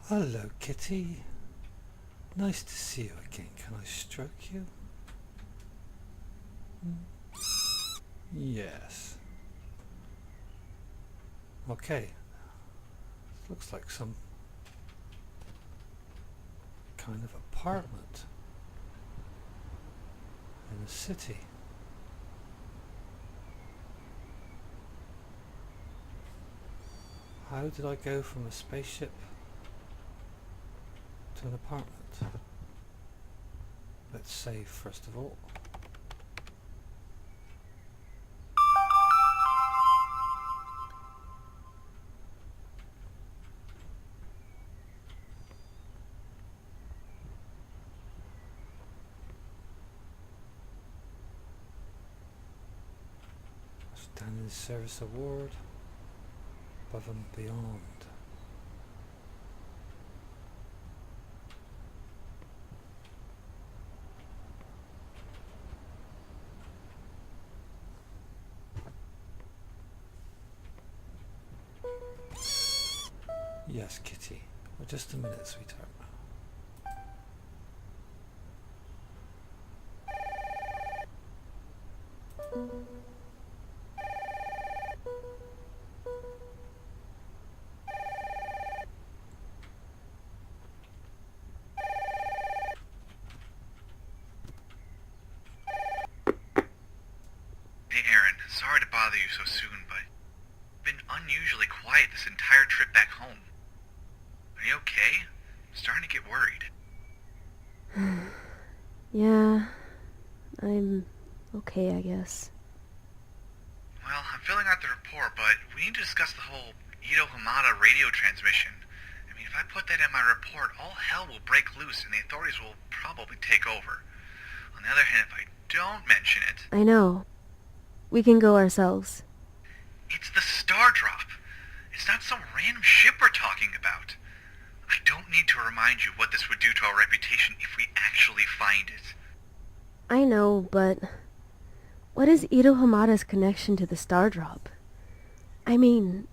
Hello, Kitty. Nice to see you again. Can I stroke you? Yes. Okay. Looks like some kind of apartment in a city. How did I go from a spaceship to an apartment? Let's save first of all. Standing Service Award. Above and beyond. Yes, Kitty. Oh, just a minute, sweetheart. Hey Aryn, sorry to bother you so soon, but I've been unusually quiet this entire trip back home. Are you okay? I'm starting to get worried. Yeah, I'm okay, I guess. Well, I'm filling out the report, but we need to discuss the whole Ito Hamada radio transmission. I mean, if I put that in my report, all hell will break loose and the authorities will probably take over. On the other hand, if I don't mention it... I know. We can go ourselves. It's the Stardrop. It's not some random ship we're talking about. I don't need to remind you what this would do to our reputation if we actually find it. I know, but... what is Ito Hamada's connection to the Stardrop? I mean,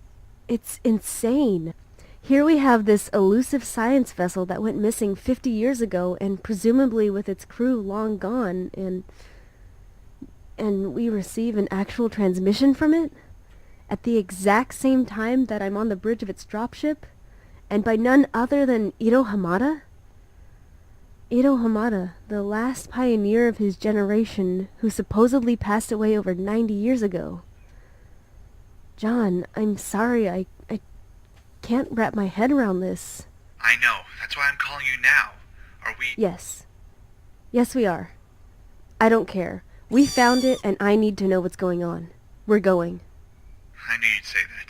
it's insane. Here we have this elusive science vessel that went missing 50 years ago, and presumably with its crew long gone, and we receive an actual transmission from it? At the exact same time that I'm on the bridge of its dropship? And by none other than Ito Hamada? Ito Hamada, the last pioneer of his generation, who supposedly passed away over 90 years ago. John, I'm sorry, I can't wrap my head around this. I know. That's why I'm calling you now. Are we... Yes. Yes, we are. I don't care. We found it, and I need to know what's going on. We're going. I knew you'd say that.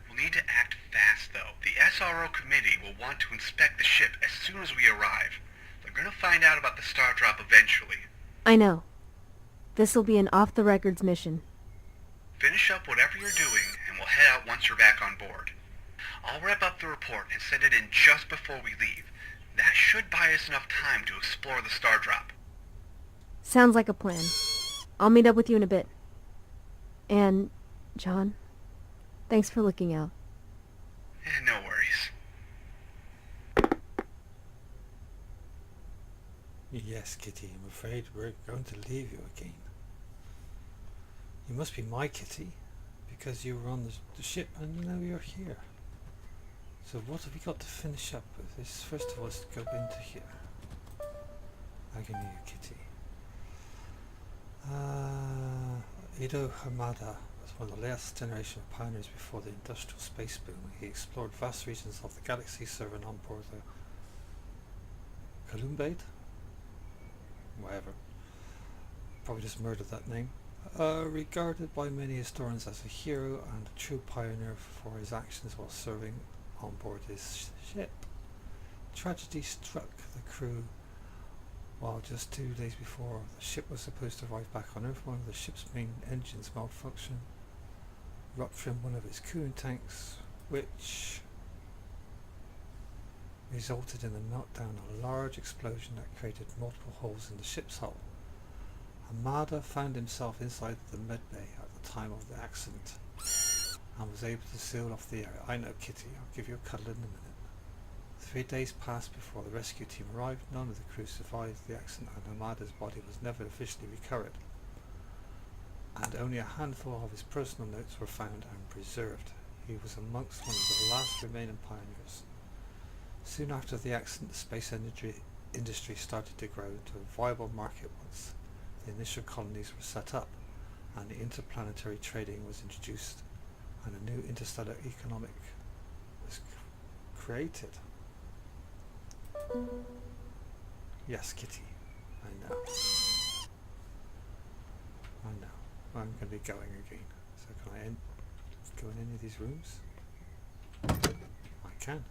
We'll need to act fast, though. The SRO committee will want to inspect the ship as soon as we arrive. They're going to find out about the Stardrop eventually. I know. This'll be an off-the-records mission. Finish up whatever you're doing, and we'll head out once you're back on board. I'll wrap up the report and send it in just before we leave. That should buy us enough time to explore the Stardrop. Sounds like a plan. I'll meet up with you in a bit. And, John, thanks for looking out. No worries. Yes, Kitty. I'm afraid we're going to leave you again. You must be my Kitty, because you were on the ship and now you're here. So what have we got to finish up with? Is first of all, let's go into here. Agony, Kitty. Ito Hamada was one of the last generation of pioneers before the industrial space boom. He explored vast regions of the galaxy, serving on board the Kalumbate? Whatever. Probably just murdered that name. Regarded by many historians as a hero and a true pioneer for his actions while serving on board his ship. Tragedy struck the crew while just 2 days before the ship was supposed to arrive back on Earth. One of the ship's main engines malfunctioned, rupturing one of its cooling tanks, which resulted in the meltdown of a large explosion that created multiple holes in the ship's hull. Hamada found himself inside the medbay at the time of the accident and was able to seal off the area. I know, Kitty. I'll give you a cuddle in a minute. 3 days passed before the rescue team arrived. None of the crew survived the accident, and Hamada's body was never officially recovered, and only a handful of his personal notes were found and preserved. He was amongst one of the last remaining pioneers. Soon after the accident, the space industry started to grow to a viable market once the initial colonies were set up and the interplanetary trading was introduced and a new interstellar economic was created. Yes, Kitty, I know. I'm going to be going again. So can I go in any of these rooms? I can.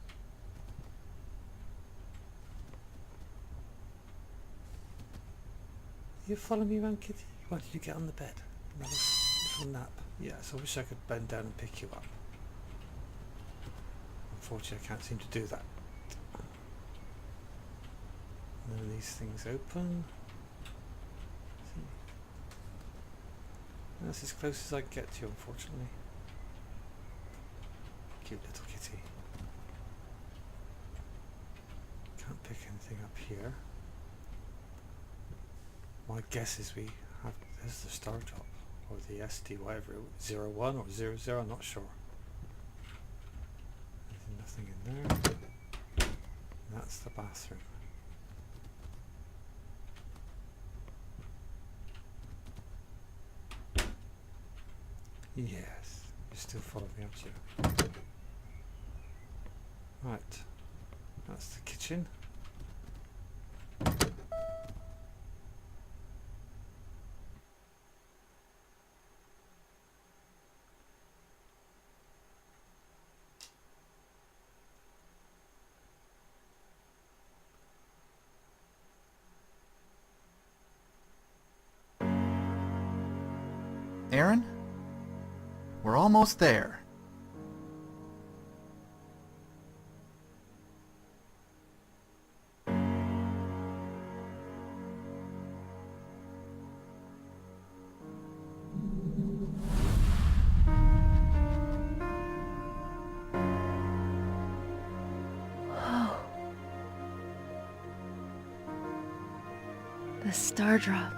You follow me around, Kitty? Why did you get on the bed? Another little nap. Yes, I wish I could bend down and pick you up. Unfortunately, I can't seem to do that. None of these things open. That's as close as I can get to you, unfortunately. Cute little kitty. Can't pick anything up here. My guess is we have, there's the Stardrop, or the SD, whatever, 01 or 00, I'm not sure. There's nothing in there. And that's the bathroom. Yes, you still follow me, aren't you? Right, that's the kitchen. Aryn? We're almost there. The Stardrop.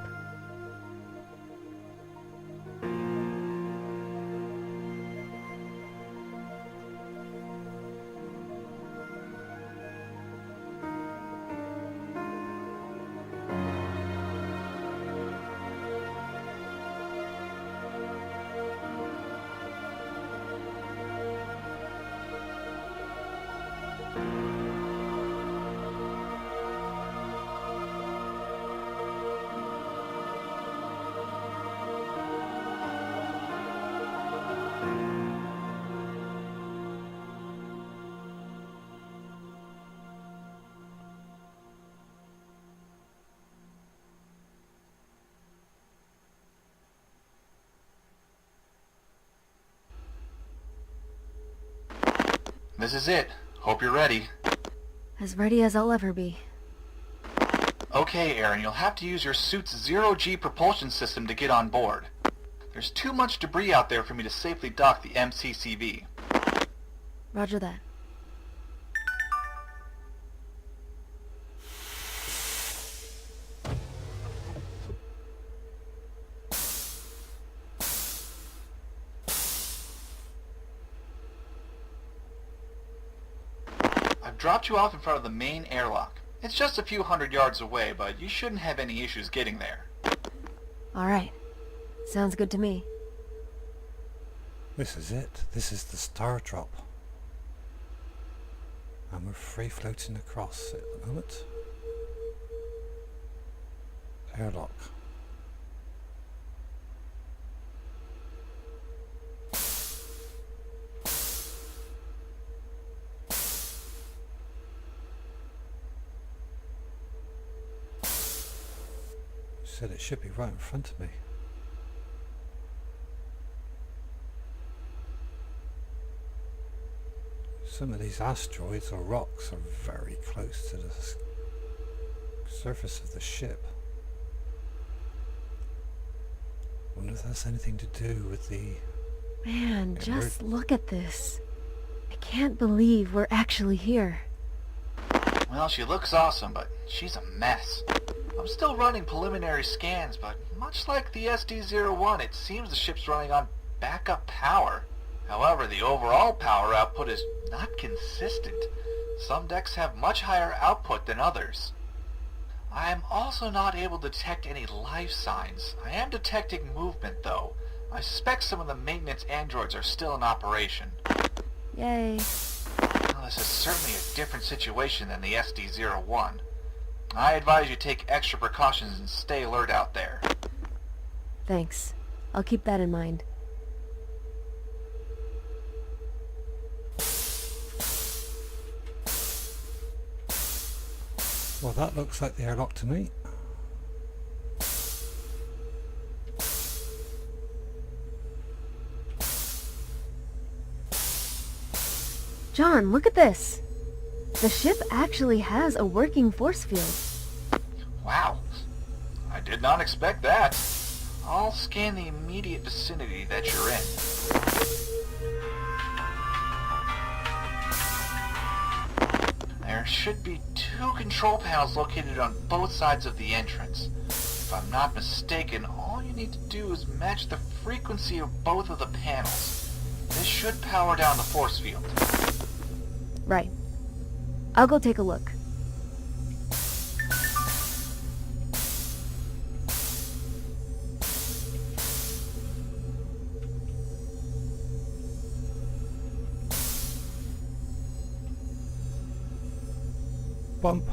This is it. Hope you're ready. As ready as I'll ever be. Okay, Aryn, you'll have to use your suit's zero-G propulsion system to get on board. There's too much debris out there for me to safely dock the MCCV. Roger that. I've dropped you off in front of the main airlock. It's just a few hundred yards away, but you shouldn't have any issues getting there. Alright. Sounds good to me. This is it. This is the Stardrop. And we're free floating across at the moment. Airlock. Said it should be right in front of me. Some of these asteroids or rocks are very close to the surface of the ship. Wonder if that's anything to do with the... Man, just look at this. I can't believe we're actually here. Well, she looks awesome, but she's a mess. I'm still running preliminary scans, but much like the SD-01, it seems the ship's running on backup power. However, the overall power output is not consistent. Some decks have much higher output than others. I am also not able to detect any life signs. I am detecting movement, though. I suspect some of the maintenance androids are still in operation. Yay. Well, this is certainly a different situation than the SD-01. I advise you take extra precautions and stay alert out there. Thanks. I'll keep that in mind. Well, that looks like the airlock to me. John, look at this! The ship actually has a working force field. Wow. I did not expect that. I'll scan the immediate vicinity that you're in. There should be 2 control panels located on both sides of the entrance. If I'm not mistaken, all you need to do is match the frequency of both of the panels. This should power down the force field. Right. I'll go take a look. Bump.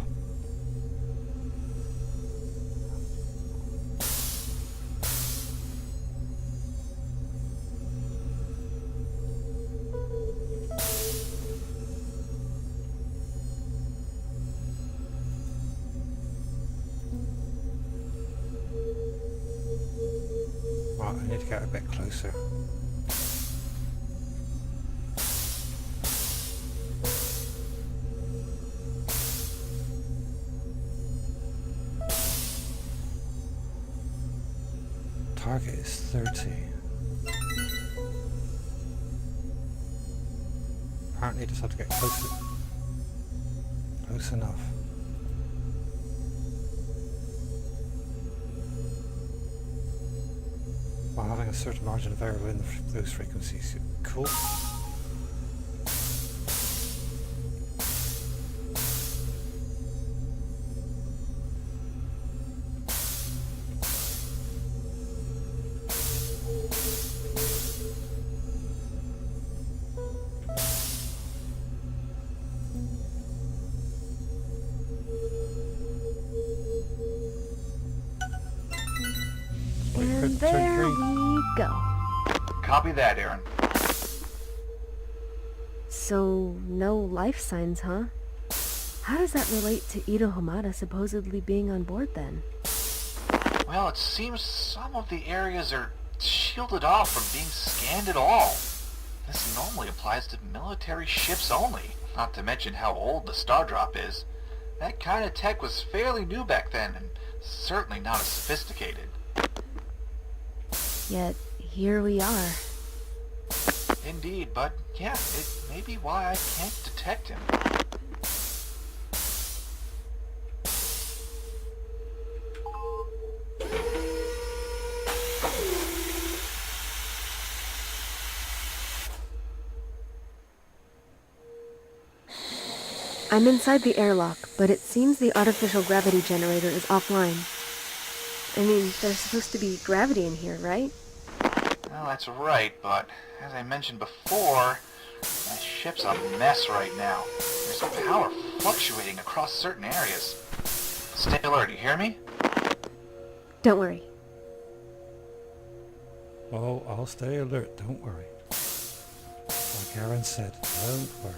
Right, I need to get a bit closer. Target is 30. Apparently I just have to get closer. Close enough. While having a certain margin of error within those frequencies. Cool. And there we go. Copy that, Aryn. So, no life signs, huh? How does that relate to Ito Hamada supposedly being on board then? Well, it seems some of the areas are shielded off from being scanned at all. This normally applies to military ships only, not to mention how old the Stardrop is. That kind of tech was fairly new back then, and certainly not as sophisticated. Yet, here we are. Indeed, but yeah, it may be why I can't detect him. I'm inside the airlock, but it seems the artificial gravity generator is offline. I mean, there's supposed to be gravity in here, right? Well, that's right, but as I mentioned before, my ship's a mess right now. There's power fluctuating across certain areas. Stay alert, you hear me? Don't worry. Oh, I'll stay alert, don't worry. Like Aryn said, don't worry.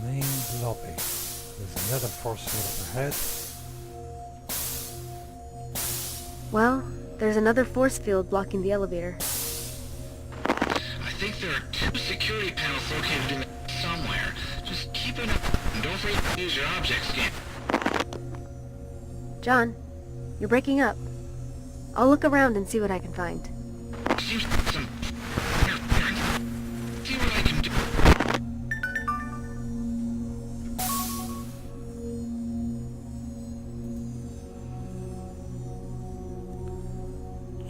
Main lobby. There's another force field up ahead. Well, there's another force field blocking the elevator. I think there are 2 security panels located in there somewhere. Just keep an eye and don't forget to use your object scan. John, you're breaking up. I'll look around and see what I can find. Seems like some interference. See what I can do.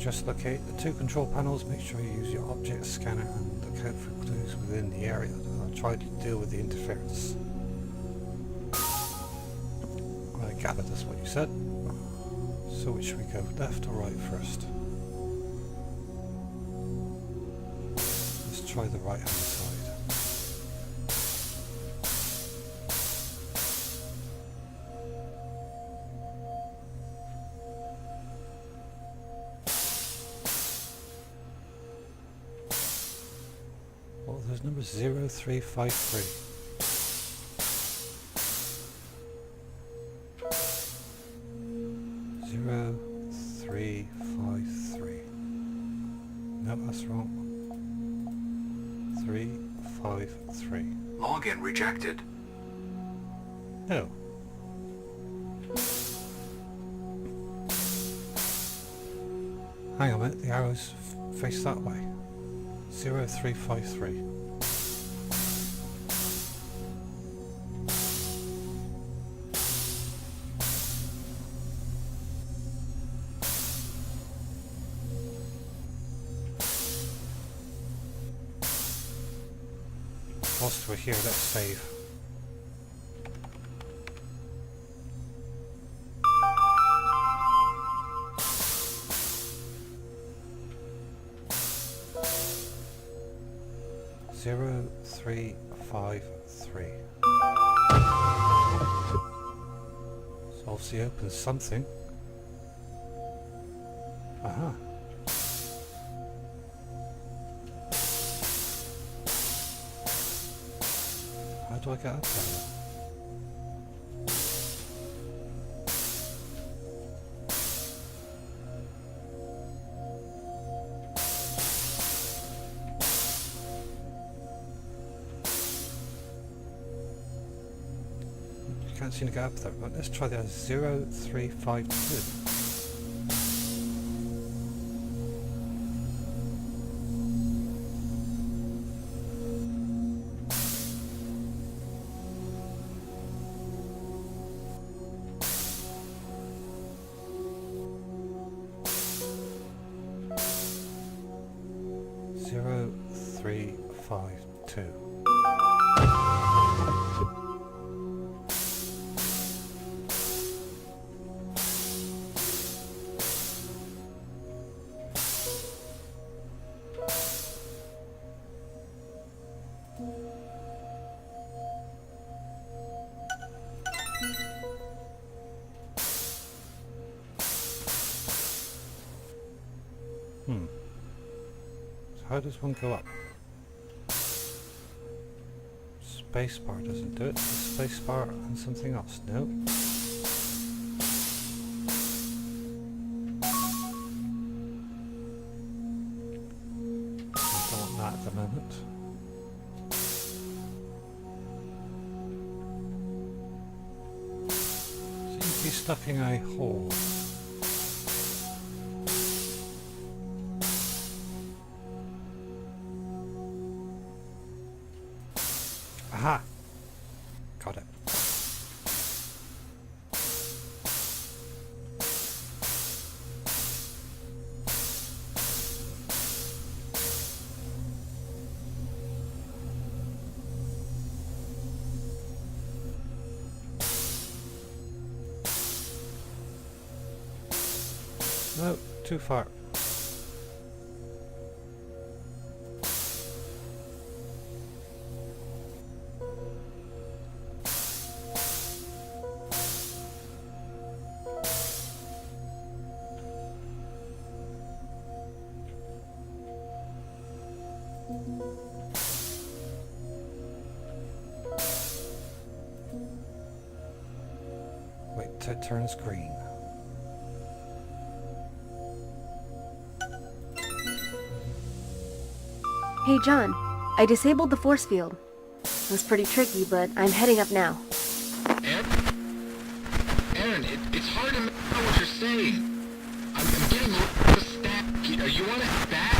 Just locate the two control panels. Make sure you use your object scanner and look out for clues within the area. I'll try to deal with the interference. I gather that's what you said. So which should we go, left or right first? Let's try the right hand side. Well, there's number 0353. No, that's wrong. 353. Login rejected. No. Hang on a minute, the arrows face that way. 0353. Whilst we're here, let's save. Zero, 3, 5, 3. So obviously opens something. Aha. How do I get up there? Can't seem to get up there, but let's try the 0352. Zero, 3, 5, 2. So how does one go up? Spacebar doesn't do it. Spacebar and something else. No. I don't want that at the moment. Seems to be stuck in a hole. Aha! Got it. No, too far. Wait till it turns green. Hey John, I disabled the force field. It was pretty tricky, but I'm heading up now. Aryn, it's hard to know what you're saying. I'm getting a little static. You want it back?